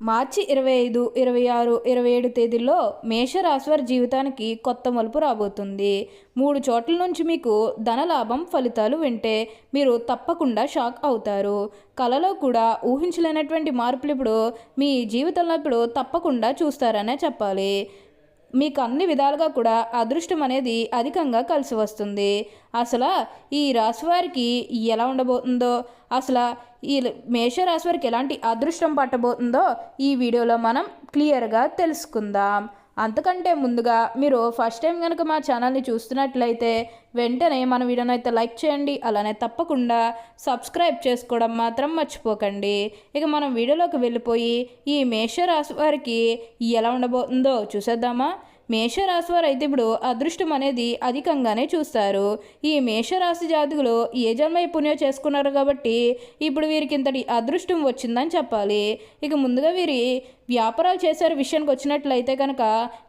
మార్చి 25, 26, 27 తేదీల్లో మేషరాశి వారి జీవితానికి కొత్త మలుపు రాబోతుంది. 3 చోట్ల నుంచి మీకు ధనలాభం ఫలితాలు వింటే మీరు తప్పకుండా షాక్ అవుతారు. కలలో కూడా ఊహించలేనటువంటి మార్పులు ఇప్పుడు మీ జీవితంలో ఇప్పుడు తప్పకుండా చూస్తారనే చెప్పాలి. మీకు అన్ని విధాలుగా కూడా అదృష్టం అనేది అధికంగా కలిసి వస్తుంది. అసలు ఈ రాశి వారికి ఎలా ఉండబోతుందో, అసలు ఈ మేషరాశి వారికి ఎలాంటి అదృష్టం పట్టబోతుందో ఈ వీడియోలో మనం క్లియర్గా తెలుసుకుందాం. అంతకంటే ముందుగా మీరు ఫస్ట్ టైం కనుక మా ఛానల్ని చూస్తున్నట్లయితే వెంటనే మన వీడియోని అయితే లైక్ చేయండి. అలానే తప్పకుండా సబ్స్క్రైబ్ చేసుకోవడం మాత్రం మర్చిపోకండి. ఇక మనం వీడియోలోకి వెళ్ళిపోయి ఈ మేషరాశి వారికి ఎలా ఉండబోతుందో చూసేద్దామా. మేషరాశి వారు అయితే ఇప్పుడు అదృష్టం అనేది అధికంగానే చూస్తారు. ఈ మేషరాశి జాతకులు ఏ జన్మ పుణ్యం చేసుకున్నారు కాబట్టి ఇప్పుడు వీరికి ఇంతటి అదృష్టం వచ్చిందని చెప్పాలి. ఇక ముందుగా వీరి వ్యాపారాలు చేసే విషయానికి వచ్చినట్లయితే కనుక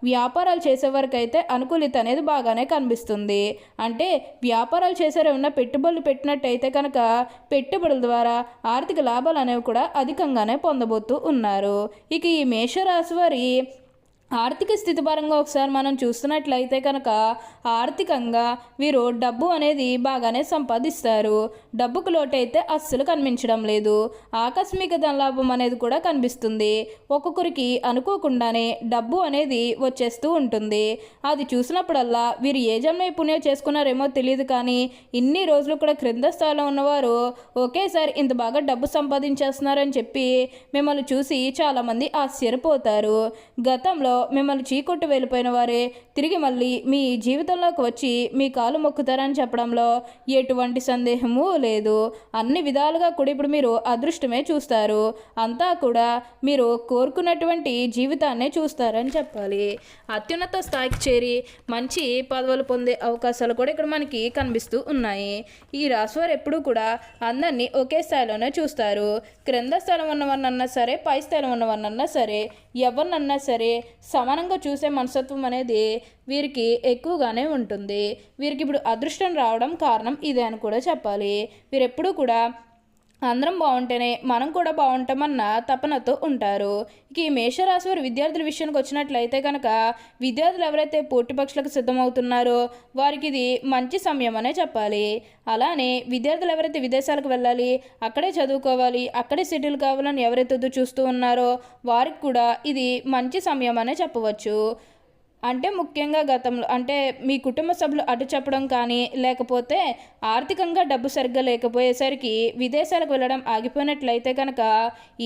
వ్యాపారాలు చేసేవారికి అయితే అనుకూలిత అనేది బాగానే కనిపిస్తుంది. అంటే వ్యాపారాలు చేసే ఉన్న పెట్టుబడులు పెట్టినట్టయితే కనుక పెట్టుబడుల ద్వారా ఆర్థిక లాభాలు అనేవి కూడా అధికంగానే పొందబోతూ ఉన్నారు. ఇక ఈ మేషరాశి వారి ఆర్థిక స్థితి పరంగా ఒకసారి మనం చూస్తున్నట్లయితే కనుక ఆర్థికంగా వీరు డబ్బు అనేది బాగానే సంపాదిస్తారు. డబ్బుకు లోటైతే అస్సలు కనిపించడం లేదు. ఆకస్మిక ధనలాభం అనేది కూడా కనిపిస్తుంది. ఒక్కొక్కరికి అనుకోకుండానే డబ్బు అనేది వచ్చేస్తూ ఉంటుంది. అది చూసినప్పుడల్లా వీరు ఏ జన్మ పుణ్యం చేసుకున్నారేమో తెలియదు, కానీ ఇన్ని రోజులు కూడా క్రింద స్థాయిలో ఉన్నవారు ఒకేసారి ఇంత బాగా డబ్బు సంపాదించేస్తున్నారని చెప్పి మిమ్మల్ని చూసి చాలామంది ఆశ్చర్యపోతారు. గతంలో మిమ్మల్ని చీకొట్టు వెళ్ళిపోయిన వారే తిరిగి మళ్ళీ మీ జీవితంలోకి వచ్చి మీ కాలు మొక్కుతారని చెప్పడంలో ఎటువంటి సందేహము లేదు. అన్ని విధాలుగా కూడా ఇప్పుడు మీరు అదృష్టమే చూస్తారు. అంతా కూడా మీరు కోరుకున్నటువంటి జీవితాన్నే చూస్తారని చెప్పాలి. అత్యున్నత స్థాయికి చేరి మంచి పదవులు పొందే అవకాశాలు కూడా ఇక్కడ మనకి కనిపిస్తూ ఉన్నాయి. ఈ రాశివారు ఎప్పుడూ కూడా అందరినీ ఒకే స్థాయిలోనే చూస్తారు. క్రింద స్థానం ఉన్నవన్నన్నా సరే, పై స్థానం ఉన్నవన్నన్నా సరే, ఎవరినన్నా సరే సమానంగా చూసే మనస్తత్వం అనేది వీరికి ఎక్కువగానే ఉంటుంది. వీరికి ఇప్పుడు అదృష్టం రావడం కారణం ఇదే అని కూడా చెప్పాలి. వీరెప్పుడూ కూడా అందరం బాగుంటేనే మనం కూడా బాగుంటామన్న తపనతో ఉంటారు. ఇక ఈ మేషరాశి వారి విద్యార్థుల విషయానికి వచ్చినట్లయితే కనుక విద్యార్థులు ఎవరైతే పోటీ పరీక్షలకు సిద్ధమవుతున్నారో వారికి ఇది మంచి సమయం అనే చెప్పాలి. అలానే విద్యార్థులు ఎవరైతే విదేశాలకు వెళ్ళాలి, అక్కడే చదువుకోవాలి, అక్కడే సెటిల్ కావాలని ఎవరైతే చూస్తూ ఉన్నారో వారికి కూడా ఇది మంచి సమయం అనే చెప్పవచ్చు. అంటే ముఖ్యంగా గతంలో అంటే మీ కుటుంబ సభ్యులు అటు చెప్పడం కానీ, లేకపోతే ఆర్థికంగా డబ్బు సరిగ్గా లేకపోయేసరికి విదేశాలకు వెళ్ళడం ఆగిపోయినట్లయితే కనుక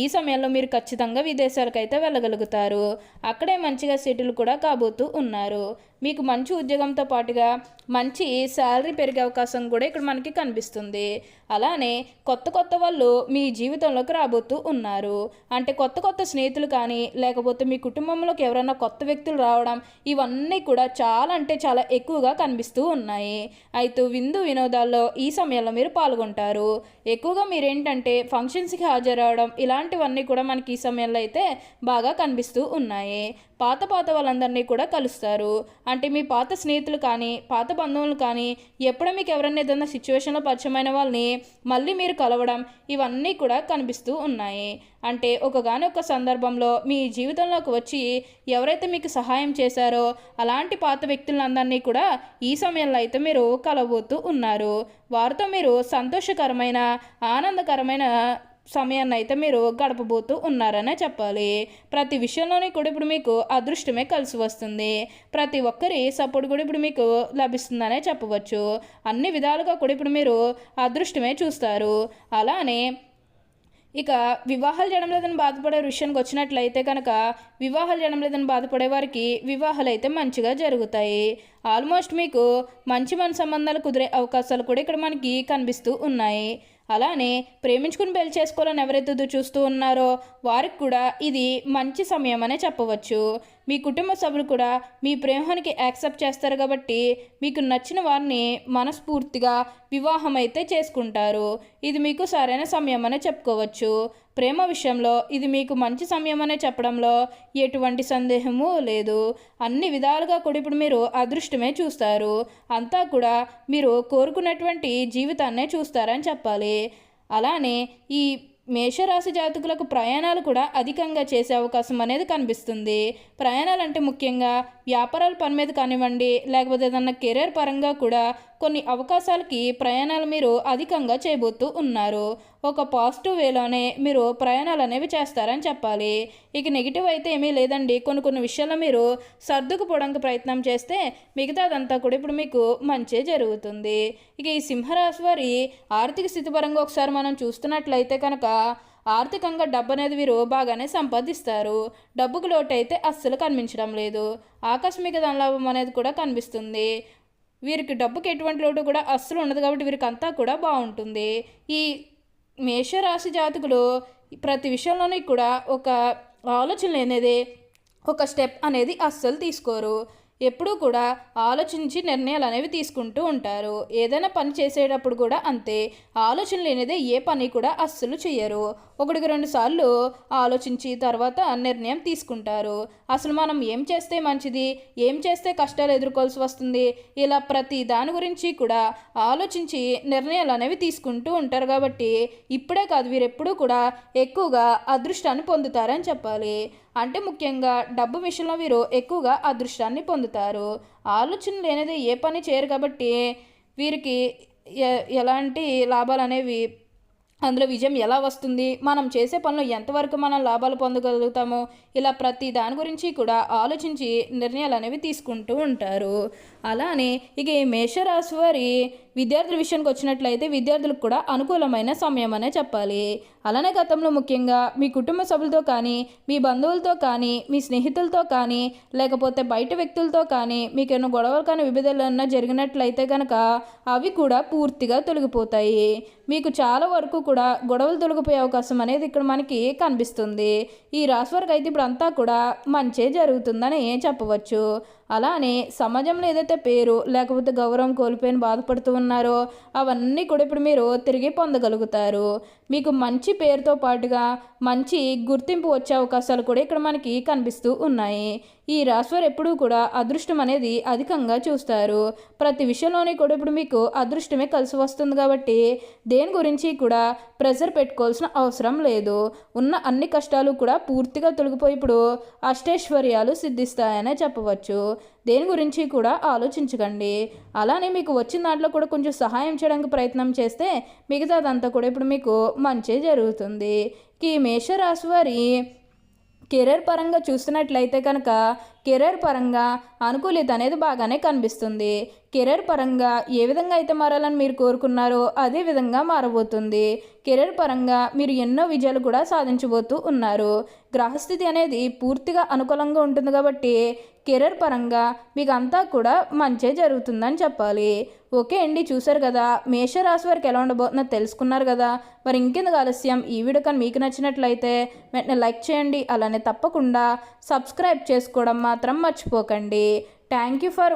ఈ సమయంలో మీరు ఖచ్చితంగా విదేశాలకు అయితే వెళ్ళగలుగుతారు. అక్కడే మంచిగా సెటిల్ కూడా కాబోతూ ఉన్నారు. మీకు మంచి ఉద్యోగంతో పాటుగా మంచి శాలరీ పెరిగే అవకాశం కూడా ఇక్కడ మనకి కనిపిస్తుంది. అలానే కొత్త కొత్త వాళ్ళు మీ జీవితంలోకి రాబోతూ ఉన్నారు. అంటే కొత్త కొత్త స్నేహితులు కానీ, లేకపోతే మీ కుటుంబంలోకి ఎవరైనా కొత్త వ్యక్తులు రావడం, ఇవన్నీ కూడా చాలా అంటే చాలా ఎక్కువగా కనిపిస్తూ ఉన్నాయి. అయితే విందు వినోదాల్లో ఈ సమయంలో మీరు పాల్గొంటారు. ఎక్కువగా మీరేంటంటే ఫంక్షన్స్కి హాజరవడం, ఇలాంటివన్నీ కూడా మనకి ఈ సమయంలో అయితే బాగా కనిపిస్తూ ఉన్నాయి. పాత వాళ్ళందరినీ కూడా కలుస్తారు. అంటే మీ పాత స్నేహితులు కానీ, పాత బంధువులు కానీ, ఎప్పుడో మీకు ఎవరైనా ఏదైనా సిచ్యువేషన్లో పరిచయమైన వాళ్ళని మళ్ళీ మీరు కలవడం, ఇవన్నీ కూడా కనిపిస్తూ ఉన్నాయి. అంటే ఒకగానొక సందర్భంలో మీ జీవితంలోకి వచ్చి ఎవరైతే మీకు సహాయం చేశారో అలాంటి పాత వ్యక్తులందరినీ కూడా ఈ సమయంలో అయితే మీరు కలవబోతూ ఉన్నారు. వారితో మీరు సంతోషకరమైన, ఆనందకరమైన సమయాన్ని అయితే మీరు గడపబోతూ ఉన్నారనే చెప్పాలి. ప్రతి విషయంలోనే కూడా ఇప్పుడు మీకు అదృష్టమే కలిసి వస్తుంది. ప్రతి ఒక్కరి సపోర్ట్ కూడా ఇప్పుడు మీకు లభిస్తుందనే చెప్పవచ్చు. అన్ని విధాలుగా కూడా ఇప్పుడు మీరు అదృష్టమే చూస్తారు. అలానే ఇక వివాహాలు చేయడం లేదని బాధపడే విషయానికి వచ్చినట్లయితే కనుక వివాహాలు చేయడం లేదని బాధపడే వారికి వివాహాలు అయితే మంచిగా జరుగుతాయి. ఆల్మోస్ట్ మీకు మంచి సంబంధాలు కుదిరే అవకాశాలు కూడా ఇక్కడ మనకి కనిపిస్తూ ఉన్నాయి. అలానే ప్రేమించుకుని పెళ్లి చేసుకోవాలని ఎవరైతే చూస్తూ ఉన్నారో వారికి కూడా ఇది మంచి సమయం అనే చెప్పవచ్చు. మీ కుటుంబ సభ్యులు కూడా మీ ప్రేమానికి యాక్సెప్ట్ చేస్తారు కాబట్టి మీకు నచ్చిన వారిని మనస్ఫూర్తిగా వివాహం అయితే చేసుకుంటారు. ఇది మీకు సరైన సమయం అనే చెప్పుకోవచ్చు. ప్రేమ విషయంలో ఇది మీకు మంచి సమయం అనే చెప్పడంలో ఎటువంటి సందేహము లేదు. అన్ని విధాలుగా కూడా ఇప్పుడు మీరు అదృష్టమే చూస్తారు. అంతా కూడా మీరు కోరుకున్నటువంటి జీవితాన్నే చూస్తారని చెప్పాలి. అలానే ఈ మేషరాశి జాతకులకు ప్రయాణాలు కూడా అధికంగా చేసే అవకాశం అనేది కనిపిస్తుంది. ప్రయాణాలు అంటే ముఖ్యంగా వ్యాపారాల పని మీద కానివ్వండి, లేకపోతే ఏదన్నా కెరీర్ పరంగా కూడా కొన్ని అవకాశాలకి ప్రయాణాలు మీరు అధికంగా చేయబోతూ ఉన్నారు. ఒక పాజిటివ్ వేలోనే మీరు ప్రయాణాలు అనేవి చేస్తారని చెప్పాలి. ఇక నెగిటివ్ అయితే ఏమీ లేదండి. కొన్ని విషయాల్లో మీరు సర్దుకుపోవడానికి ప్రయత్నం చేస్తే మిగతాదంతా కూడా ఇప్పుడు మీకు మంచే జరుగుతుంది. ఇక ఈ సింహరాశి వారి ఆర్థిక స్థితి పరంగా ఒకసారి మనం చూస్తున్నట్లయితే కనుక ఆర్థికంగా డబ్బు అనేది వీరు బాగానే సంపాదిస్తారు. డబ్బుకు లోటు అయితే అస్సలు కనిపించడం లేదు. ఆకస్మిక ధనలాభం అనేది కూడా కనిపిస్తుంది. వీరికి డబ్బుకి ఎటువంటి లోటు కూడా అస్సలు ఉండదు కాబట్టి వీరికి అంతా కూడా బాగుంటుంది. ఈ మేషరాశి జాతకులు ప్రతి విషయంలోనే కూడా ఒక ఆలోచన అనేది ఒక స్టెప్ అనేది అస్సలు తీసుకోరు. ఎప్పుడూ కూడా ఆలోచించి నిర్ణయాలు అనేవి తీసుకుంటూ ఉంటారు. ఏదైనా పని చేసేటప్పుడు కూడా అంతే, ఆలోచన లేనిదే ఏ పని కూడా అస్సలు చెయ్యరు. 1-2 సార్లు ఆలోచించి తర్వాత నిర్ణయం తీసుకుంటారు. అసలు మనం ఏం చేస్తే మంచిది, ఏం చేస్తే కష్టాలు ఎదుర్కోవాల్సి వస్తుంది, ఇలా ప్రతి దాని గురించి కూడా ఆలోచించి నిర్ణయాలు అనేవి తీసుకుంటూ ఉంటారు. కాబట్టి ఇప్పుడే కాదు, వీరెప్పుడూ కూడా ఎక్కువగా అదృష్టాన్ని పొందుతారని చెప్పాలి. అంటే ముఖ్యంగా డబ్బు విషయంలో వీరు ఎక్కువగా అదృష్టాన్ని పొందుతారు. ఆలోచన లేనిది ఏ పని చేయరు కాబట్టి వీరికి ఎలాంటి లాభాలు అనేవి, అందులో విజయం ఎలా వస్తుంది, మనం చేసే పనులు ఎంతవరకు మనం లాభాలు పొందగలుగుతామో, ఇలా ప్రతి దాని గురించి కూడా ఆలోచించి నిర్ణయాలు అనేవి తీసుకుంటూ ఉంటారు. అలానే ఇక ఈ మేషరాశి వారి విద్యార్థుల విషయానికి వచ్చినట్లయితే విద్యార్థులకు కూడా అనుకూలమైన సమయం అనే చెప్పాలి. అలానే గతంలో ముఖ్యంగా మీ కుటుంబ సభ్యులతో కానీ, మీ బంధువులతో కానీ, మీ స్నేహితులతో కానీ, లేకపోతే బయట వ్యక్తులతో కానీ మీకు ఏమైనా గొడవలు కానీ విభేదాలు ఏమన్నా జరిగినట్లయితే కనుక అవి కూడా పూర్తిగా తొలగిపోతాయి. మీకు చాలా వరకు కూడా గొడవలు తొలగిపోయే అవకాశం అనేది ఇక్కడ మనకి కనిపిస్తుంది. ఈ రాశి వారికి అయితే ఇప్పుడు అంతా కూడా మంచే జరుగుతుందని చెప్పవచ్చు. అలానే సమాజంలో ఏదైతే పేరు లేకపోతే గౌరవం కోల్పోయిన బాధపడుతూ ఉన్నారో అవన్నీ కూడా ఇప్పుడు మీరు తిరిగి పొందగలుగుతారు. మీకు మంచి పేరుతో పాటుగా మంచి గుర్తింపు వచ్చే అవకాశాలు కూడా ఇక్కడ మనకి కనిపిస్తూ ఉన్నాయి. ఈ రాశివారు ఎప్పుడూ కూడా అదృష్టం అనేది అధికంగా చూస్తారు. ప్రతి విషయంలోనే కూడా ఇప్పుడు మీకు అదృష్టమే కలిసి వస్తుంది కాబట్టి దేని గురించి కూడా ప్రెజర్ పెట్టుకోవాల్సిన అవసరం లేదు. ఉన్న అన్ని కష్టాలు కూడా పూర్తిగా తొలగిపోయి ఇప్పుడు అష్టైశ్వర్యాలు సిద్ధిస్తాయనే చెప్పవచ్చు. దేని గురించి కూడా ఆలోచించకండి. అలానే మీకు వచ్చిన దాంట్లో కూడా కొంచెం సహాయం చేయడానికి ప్రయత్నం చేస్తే మిగతాదంతా కూడా ఇప్పుడు మీకు మంచి జరుగుతుంది. ఈ మేషరాశి వారి కెరీర్ పరంగా చూస్తున్నట్లయితే కనుక కెరీర్ పరంగా అనుకూలిత అనేది బాగానే కనిపిస్తుంది. కెరీర్ పరంగా ఏ విధంగా అయితే మారాలని మీరు కోరుకున్నారో అదే విధంగా మారబోతుంది. కెరీర్ పరంగా మీరు ఎన్నో విజయాలు కూడా సాధించబోతూ ఉన్నారు. గ్రహస్థితి అనేది పూర్తిగా అనుకూలంగా ఉంటుంది కాబట్టి కెరీర్ పరంగా మీకు అంతా కూడా మంచే జరుగుతుందని చెప్పాలి. ఓకే అండి, చూసారు కదా మేషరాశి వారికి ఎలా ఉండబోతుందో తెలుసుకున్నారు కదా. మరి ఇంకెందుకు ఆలస్యం, ఈ వీడియో కానీ మీకు నచ్చినట్లయితే వెంటనే లైక్ చేయండి. అలానే తప్పకుండా సబ్స్క్రైబ్ చేసుకోవడం మాత్రం మర్చిపోకండి. Thank you for